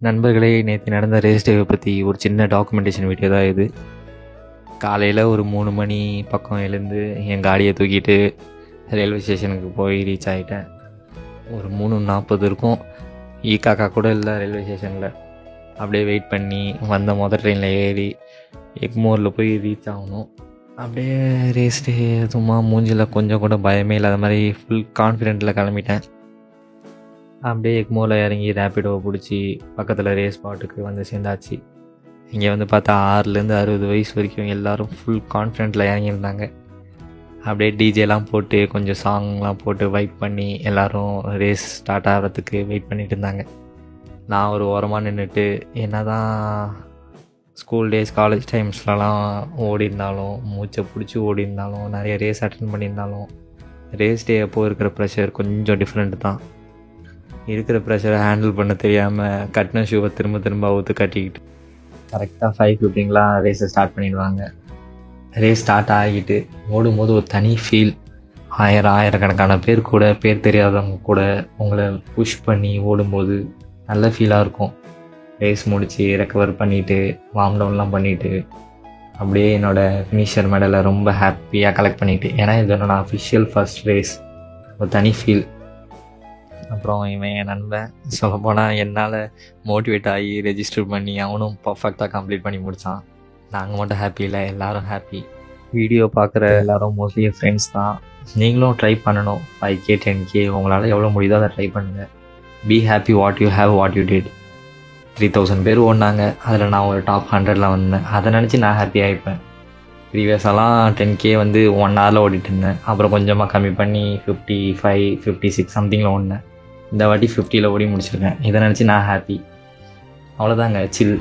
நண்பர்களே, நேற்று நடந்த ரேஸ் டேவை பற்றி ஒரு சின்ன டாக்குமெண்டேஷன் வீடியோ தான் இது. காலையில் ஒரு 3 மணி பக்கம் எழுந்து என் காடியை தூக்கிட்டு ரயில்வே ஸ்டேஷனுக்கு போய் ரீச் ஆகிட்டேன். ஒரு 3:40 இருக்கும். காக்கா கூட இல்லை ரயில்வே ஸ்டேஷனில். அப்படியே வெயிட் பண்ணி வந்த ட்ரெயினில் ஏறி எக்மோரில் போய் ரீச் ஆகணும். அப்படியே ரேஸ் டே சும்மா மூஞ்சில் கொஞ்சம் கூட பயமே இல்லாத மாதிரி ஃபுல் கான்ஃபிடென்ட்டில் கிளம்பிட்டேன். அப்படியே எக்மோவில் இறங்கி ரேப்பிடோவை பிடிச்சி பக்கத்தில் ரேஸ் ஸ்பாட்டுக்கு வந்து சேர்ந்தாச்சு. இங்கே வந்து பார்த்தா 6லேருந்து 60 வயசு வரைக்கும் எல்லோரும் ஃபுல் கான்ஃபிடென்ட்டில் இறங்கியிருந்தாங்க. அப்படியே டிஜேலாம் போட்டு கொஞ்சம் சாங்லாம் போட்டு வைப் பண்ணி எல்லோரும் ரேஸ் ஸ்டார்ட் ஆகிறதுக்கு வெயிட் பண்ணிகிட்டு இருந்தாங்க. நான் ஒரு ஓரமாக நின்றுட்டு என்ன தான் ஸ்கூல் டேஸ் காலேஜ் டைம்ஸ்லலாம் ஓடி இருந்தாலும் மூச்சை பிடிச்சி ஓடி இருந்தாலும் நிறைய ரேஸ் அட்டன் பண்ணியிருந்தாலும் ரேஸ் டே அப்போது இருக்கிற ப்ரெஷர் கொஞ்சம் டிஃப்ரெண்ட் தான். இருக்கிற ப்ரெஷரை ஹேண்டில் பண்ண தெரியாமல் கட்டின ஷூவை திரும்ப அவுத்து கட்டிக்கிட்டு கரெக்டாக 5:15 ரேஸை ஸ்டார்ட் பண்ணிடுவாங்க. ரேஸ் ஸ்டார்ட் ஆகிட்டு ஓடும்போது ஒரு தனி ஃபீல். ஆயிரக்கணக்கான பேர் தெரியாதவங்க கூட உங்களை புஷ் பண்ணி ஓடும்போது நல்ல ஃபீலாக இருக்கும். ரேஸ் முடித்து ரெக்கவர் பண்ணிவிட்டு வார்ம் டவுன்லாம் பண்ணிவிட்டு அப்படியே என்னோடய ஃபினிஷர் மெடலை ரொம்ப ஹாப்பியாக கலெக்ட் பண்ணிவிட்டு, ஏன்னா இது என்னோட அஃபிஷியல் ஃபர்ஸ்ட் ரேஸ், ஒரு தனி ஃபீல். அப்புறம் இவன் என் நண்பன் சொல்லப்போனால் என்னால் மோட்டிவேட் ஆகி ரெஜிஸ்டர் பண்ணி அவனும் பர்ஃபெக்டாக கம்ப்ளீட் பண்ணி முடித்தான். நாங்கள் மட்டும் ஹாப்பி இல்லை, எல்லோரும் ஹாப்பி. வீடியோ பார்க்குற எல்லோரும் மோஸ்ட்லி என் ஃப்ரெண்ட்ஸ் தான். நீங்களும் ட்ரை பண்ணணும். 5K 10K உங்களால் எவ்வளோ முடியுதோ அதை ட்ரை பண்ணுங்கள். Be happy what you have what you did. 3000 பேர் ஓடினாங்க, அதில் நான் ஒரு டாப் 100ல் வந்தேன். அதை நினச்சி நான் ஹாப்பி ஆகிப்பேன். ப்ரீவியஸெல்லாம் 10K வந்து 1 ஹவரில் ஓடிட்டு இருந்தேன். அப்புறம் கொஞ்சமாக கம்மி பண்ணி 55 56 சம்திங்கில் ஓடினேன். இந்த வாட்டி 50ல் ஓடி முடிச்சிருக்கேன். இதை நினச்சி நான் ஹாப்பி. அவ்வளோதாங்க, சில்.